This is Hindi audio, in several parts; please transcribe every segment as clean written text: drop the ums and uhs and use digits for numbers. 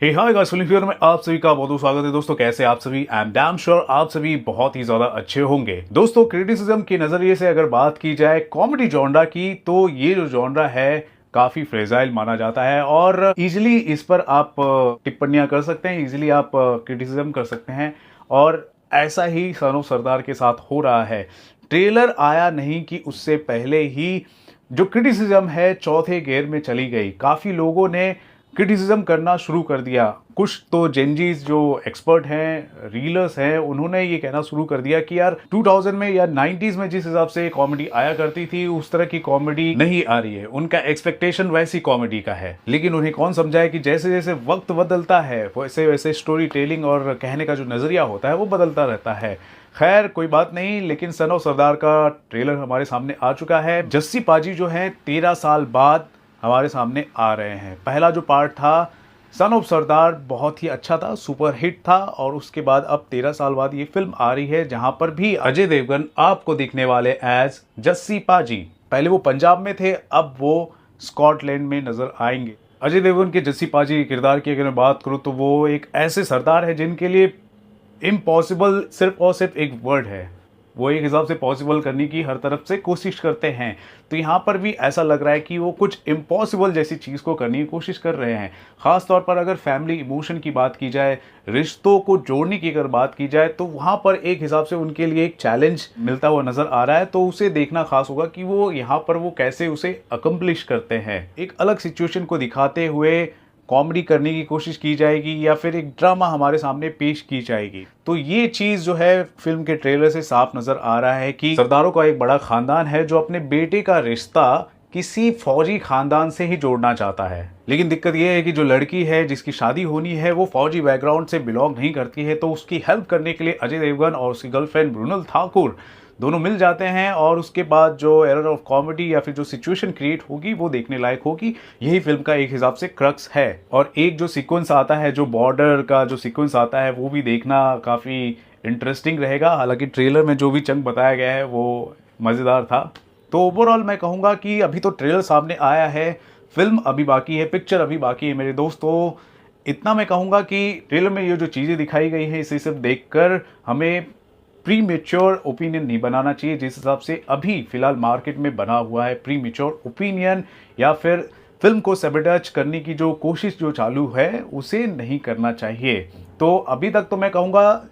हे हाय गाइस, फिल्म फ्यूर में आप सभी का बहुत बहुत स्वागत है। दोस्तों कैसे आप सभी? आई एम डैम श्योर आप सभी बहुत ही ज्यादा अच्छे होंगे। दोस्तों क्रिटिसिज्म के नजरिए से अगर बात की जाए कॉमेडी जॉनरा की, तो ये जो जॉनरा है काफी फ्रेजाइल माना जाता है और इजिली इस पर आप टिप्पणियां कर सकते हैं, इजिली आप क्रिटिसिज्म कर सकते हैं। और ऐसा ही सन ऑफ सरदार के साथ हो रहा है। ट्रेलर आया नहीं कि उससे पहले ही जो क्रिटिसिज्म है चौथे गियर में चली गई। काफी लोगों ने क्रिटिसिज्म करना शुरू कर दिया। कुछ तो जेनजीज जो एक्सपर्ट हैं, रीलर्स हैं, उन्होंने ये कहना शुरू कर दिया कि यार 2000 में या 90s में जिस हिसाब से कॉमेडी आया करती थी उस तरह की कॉमेडी नहीं आ रही है। उनका एक्सपेक्टेशन वैसी कॉमेडी का है, लेकिन उन्हें कौन समझाए कि जैसे जैसे वक्त बदलता है वैसे वैसे स्टोरी टेलिंग और कहने का जो नजरिया होता है वो बदलता रहता है। खैर कोई बात नहीं, लेकिन सन ऑफ सरदार का ट्रेलर हमारे सामने आ चुका है। जस्सी पाजी जो है 13 साल बाद हमारे सामने आ रहे हैं। पहला जो पार्ट था सन ऑफ सरदार बहुत ही अच्छा था, सुपर हिट था, और उसके बाद अब 13 साल बाद ये फिल्म आ रही है जहां पर भी अजय देवगन आपको दिखने वाले एज जस्सी पाजी। पहले वो पंजाब में थे, अब वो स्कॉटलैंड में नजर आएंगे। अजय देवगन के जस्सी पाजी के किरदार की अगर मैं बात करूं तो वो एक ऐसे सरदार है जिनके लिए इम्पॉसिबल सिर्फ और सिर्फ एक वर्ड है। वो एक हिसाब से पॉसिबल करने की हर तरफ से कोशिश करते हैं। तो यहाँ पर भी ऐसा लग रहा है कि वो कुछ इम्पॉसिबल जैसी चीज़ को करने की कोशिश कर रहे हैं। ख़ास तौर पर अगर फैमिली इमोशन की बात की जाए, रिश्तों को जोड़ने की अगर बात की जाए, तो वहाँ पर एक हिसाब से उनके लिए एक चैलेंज मिलता हुआ नज़र आ रहा है। तो उसे देखना खास होगा कि वो यहाँ पर वो कैसे उसे अकम्प्लिश करते हैं। एक अलग सिचुएशन को दिखाते हुए कॉमेडी करने की कोशिश की जाएगी या फिर एक ड्रामा हमारे सामने पेश की जाएगी। तो ये चीज जो है फिल्म के ट्रेलर से साफ नजर आ रहा है कि सरदारों का एक बड़ा खानदान है जो अपने बेटे का रिश्ता किसी फौजी खानदान से ही जोड़ना चाहता है। लेकिन दिक्कत यह है कि जो लड़की है जिसकी शादी होनी है वो फौजी बैकग्राउंड से बिलोंग नहीं करती है। तो उसकी हेल्प करने के लिए अजय देवगन और उसकी गर्लफ्रेंड ब्रूनल ठाकुर दोनों मिल जाते हैं, और उसके बाद जो एरर ऑफ कॉमेडी या फिर जो सिचुएशन क्रिएट होगी वो देखने लायक होगी। यही फिल्म का एक हिसाब से क्रक्स है। और एक जो सीक्वेंस आता है, जो बॉर्डर का जो सीक्वेंस आता है, वो भी देखना काफ़ी इंटरेस्टिंग रहेगा। हालांकि ट्रेलर में जो भी चंक बताया गया है वो मज़ेदार था। तो ओवरऑल मैं कहूँगा कि अभी तो ट्रेलर सामने आया है, फिल्म अभी बाकी है, पिक्चर अभी बाकी है मेरे दोस्तों। इतना मैं कहूँगा कि ट्रेलर में ये जो चीज़ें दिखाई गई हैं इसे सिर्फ देखकर हमें प्री मेच्योर ओपिनियन नहीं बनाना चाहिए। जिस हिसाब से अभी फिलहाल मार्केट में बना हुआ है प्री मेच्योर ओपिनियन, या फिर फिल्म को सबैटज करने की जो कोशिश जो चालू है उसे नहीं करना चाहिए। तो अभी तक तो मैं कहूँगा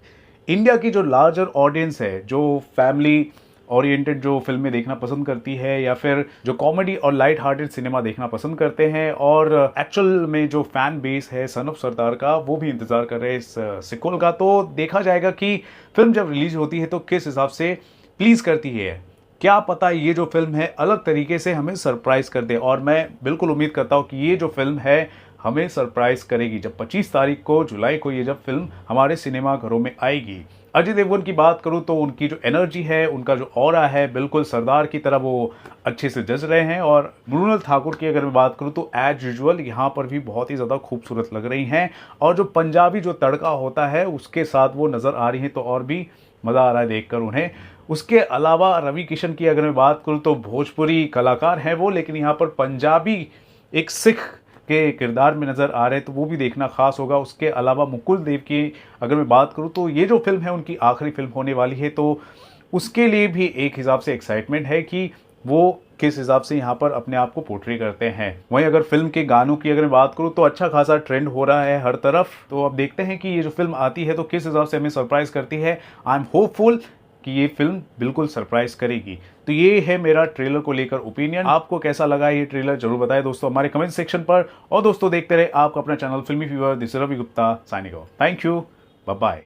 इंडिया की जो लार्जर ऑडियंस है, जो फैमिली ओरिएंटेड जो फिल्में देखना पसंद करती है या फिर जो कॉमेडी और लाइट हार्टेड सिनेमा देखना पसंद करते हैं, और एक्चुअल में जो फैन बेस है सन ऑफ सरदार का वो भी इंतजार कर रहे हैं इस सिक्वल का। तो देखा जाएगा कि फिल्म जब रिलीज होती है तो किस हिसाब से प्लीज करती है। क्या पता ये जो फिल्म है अलग तरीके से हमें सरप्राइज कर दे, और मैं बिल्कुल उम्मीद करता हूँ कि ये जो फिल्म है हमें सरप्राइज करेगी जब 25 तारीख को जुलाई को ये जब फिल्म हमारे सिनेमा घरों में आएगी। अजय देवगन की बात करूं तो उनकी जो एनर्जी है, उनका जो ऑरा है, बिल्कुल सरदार की तरह वो अच्छे से जज रहे हैं। और मृणाल ठाकुर की अगर मैं बात करूं तो एज यूजुअल यहाँ पर भी बहुत ही ज़्यादा खूबसूरत लग रही हैं, और जो पंजाबी जो तड़का होता है उसके साथ वो नज़र आ रही हैं, तो और भी मज़ा आ रहा है देखकर उन्हें। उसके अलावा रवि किशन की अगर मैं बात करूँ तो भोजपुरी कलाकार हैं वो, लेकिन यहाँ पर पंजाबी एक सिख के किरदार में नज़र आ रहे हैं, तो वो भी देखना खास होगा। उसके अलावा मुकुल देव की अगर मैं बात करूं तो ये जो फिल्म है उनकी आखिरी फिल्म होने वाली है, तो उसके लिए भी एक हिसाब से एक्साइटमेंट है कि वो किस हिसाब से यहाँ पर अपने आप को पोर्ट्रे करते हैं। वहीं अगर फिल्म के गानों की अगर मैं बात करूँ तो अच्छा खासा ट्रेंड हो रहा है हर तरफ। तो अब देखते हैं कि ये जो फिल्म आती है तो किस हिसाब से हमें सरप्राइज करती है। आई एम होपफुल कि ये फिल्म बिल्कुल सरप्राइज करेगी। तो ये है मेरा ट्रेलर को लेकर ओपिनियन। आपको कैसा लगा ये ट्रेलर जरूर बताएं दोस्तों हमारे कमेंट सेक्शन पर। और दोस्तों देखते रहे आपका अपना channel Filmi fever. This is Ravi Gupta signing off. Thank you, bye bye.